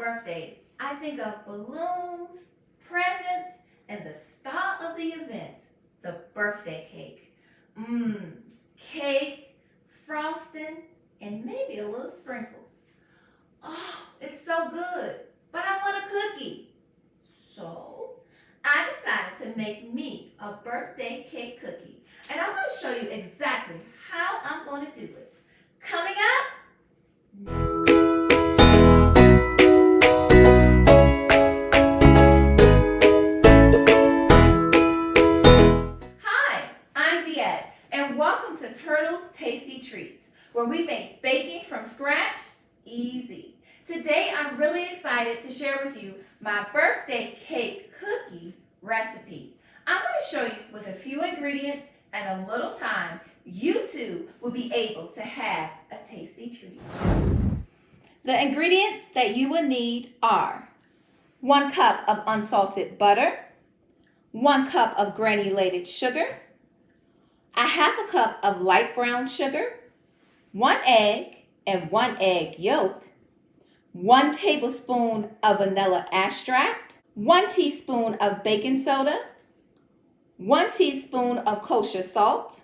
birthdays, I think of balloons, presents, and the star of the event, the birthday cake. Cake, frosting, and maybe a little sprinkles. Oh, it's so good, but I want a cookie. So I decided to make me a birthday cake cookie, and I'm going to show you exactly how I'm going to do it. Coming up next. Hi, I'm Diette, and welcome to Turtles Tasty Treats, where we make baking from scratch easy. Today, I'm really excited to share with you my birthday cake cookie recipe. I'm going to show you with a few ingredients and a little time, you too will be able to have a tasty treat. The ingredients that you will need are 1 cup of unsalted butter, 1 cup of granulated sugar, 1/2 cup of light brown sugar, 1 egg and 1 egg yolk, 1 tablespoon of vanilla extract, 1 teaspoon of baking soda, 1 teaspoon of kosher salt,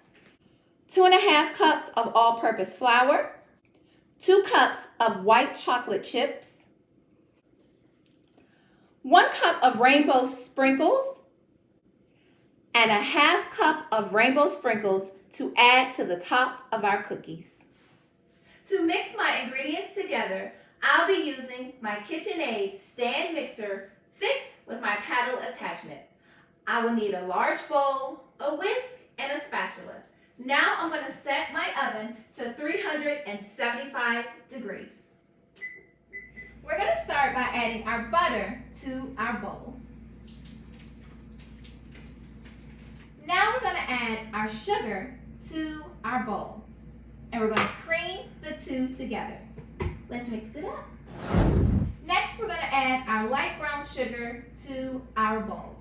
2.5 cups of all-purpose flour, 2 cups of white chocolate chips, 1 cup of rainbow sprinkles, and 1/2 cup of rainbow sprinkles to add to the top of our cookies. To mix my ingredients together, I'll be using my KitchenAid stand mixer fixed with my paddle attachment. I will need a large bowl, a whisk, and a spatula. Now I'm going to set my oven to 375 degrees. We're going to start by adding our butter to our bowl. Now we're going to add our sugar to our bowl. And we're going to cream the two together. Let's mix it up. Next, we're going to add our light brown sugar to our bowl.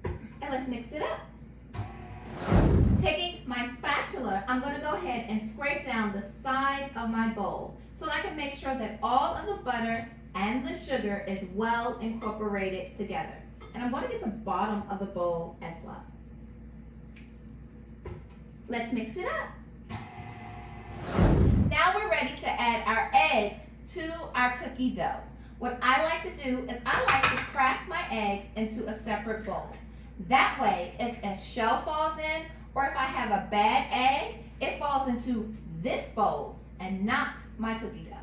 And let's mix it up. Taking my spatula, I'm going to go ahead and scrape down the sides of my bowl so that I can make sure that all of the butter and the sugar is well incorporated together. And I'm going to get the bottom of the bowl as well. Let's mix it up. Now we're ready to add our eggs to our cookie dough. What I like to do is I like to crack my eggs into a separate bowl. That way, if a shell falls in or if I have a bad egg, it falls into this bowl and not my cookie dough.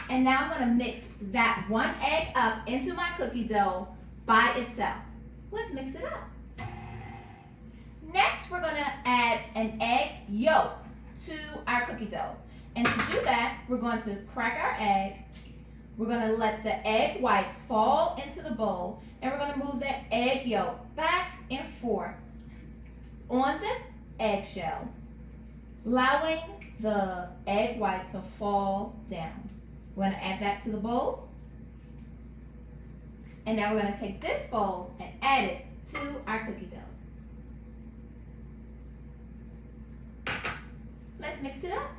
And now I'm going to mix that 1 egg up into my cookie dough by itself. Let's mix it up. Next, we're going to add an egg yolk to our cookie dough. And to do that, we're going to crack our egg. We're going to let the egg white fall into the bowl. And we're going to move that egg yolk back and forth on the eggshell, allowing the egg white to fall down. We're going to add that to the bowl. And now we're going to take this bowl and add it to our cookie dough. Let's mix it up.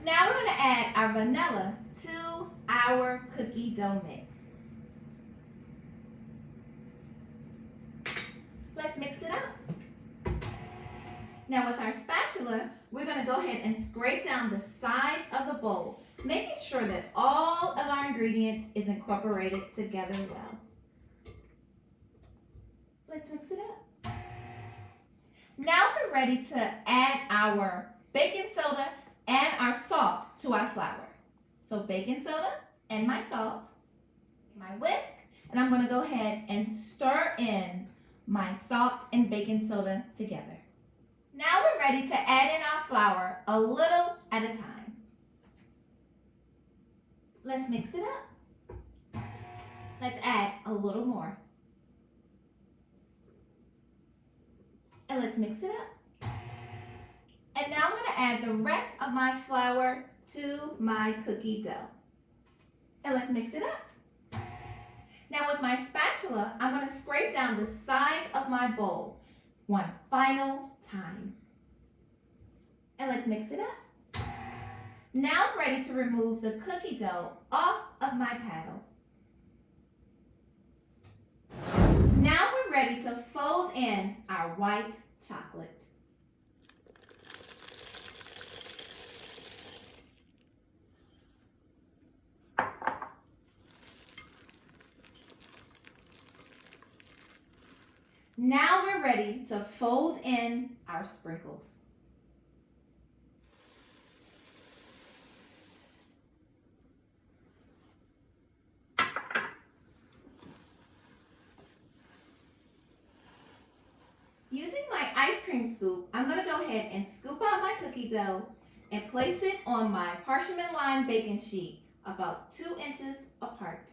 Now we're going to add our vanilla to our cookie dough mix. Let's mix it up. Now with our spatula, we're going to go ahead and scrape down the sides of the bowl, making sure that all of our ingredients is incorporated together well. Let's mix it up. Now we're ready to add our baking soda and our salt to our flour. So baking soda and my salt, my whisk, and I'm going to go ahead and stir in my salt and baking soda together. Now we're ready to add in our flour a little at a time. Let's mix it up. Let's add a little more. And let's mix it up. And now I'm going to add the rest of my flour to my cookie dough. And let's mix it up. Now with my spatula, I'm going to scrape down the sides of my bowl one final time. And let's mix it up. Now I'm ready to remove the cookie dough off of my paddle. Now we're ready to fold in our white chocolate. Now we're ready to fold in our sprinkles. Using my ice cream scoop, I'm going to go ahead and scoop out my cookie dough and place it on my parchment lined baking sheet about 2 inches apart.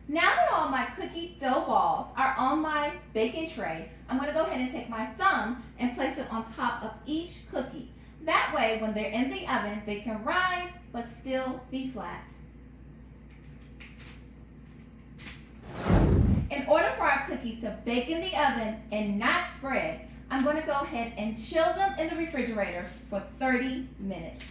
Now that all my cookie dough balls are on my baking tray, I'm going to go ahead and take my thumb and place it on top of each cookie. That way, when they're in the oven, they can rise but still be flat. In order for our cookies to bake in the oven and not spread, I'm going to go ahead and chill them in the refrigerator for 30 minutes.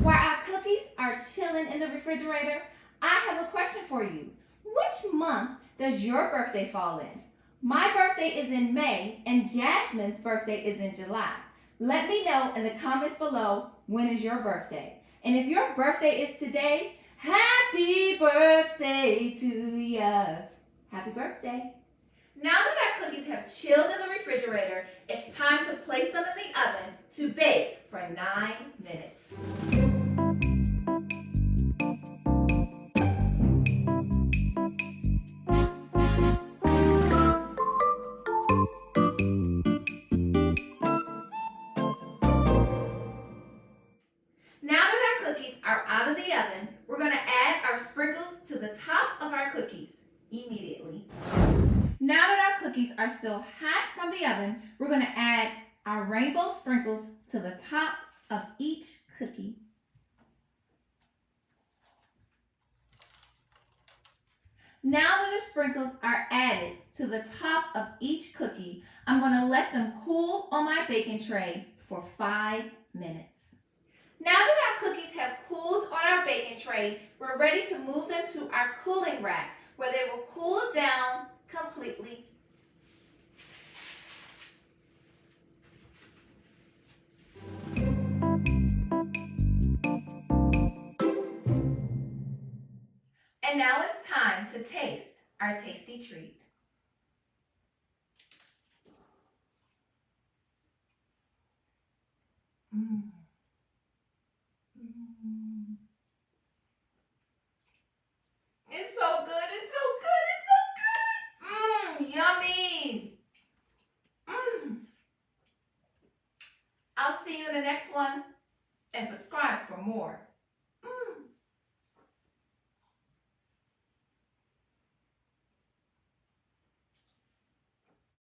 While our cookies are chilling in the refrigerator, I have a question for you. Which month does your birthday fall in? My birthday is in May and Jasmine's birthday is in July. Let me know in the comments below, when is your birthday? And if your birthday is today, happy birthday to ya. Happy birthday. Now that our cookies have chilled in the refrigerator, it's time to place them in the oven to bake for 9 minutes. Now that our cookies are out of the oven, we're going to add our sprinkles to the top of our cookies immediately. Now that our cookies are still hot from the oven, we're going to add our rainbow sprinkles to the top of each cookie. Now that the sprinkles are added to the top of each cookie, I'm going to let them cool on my baking tray for 5 minutes. Now that our cookies have cooled on our baking tray, we're ready to move them to our cooling rack where they will cool down completely. And now it's time to taste our tasty treat. It's so good, it's so good, it's so good. Yummy. I'll see you in the next one and subscribe for more.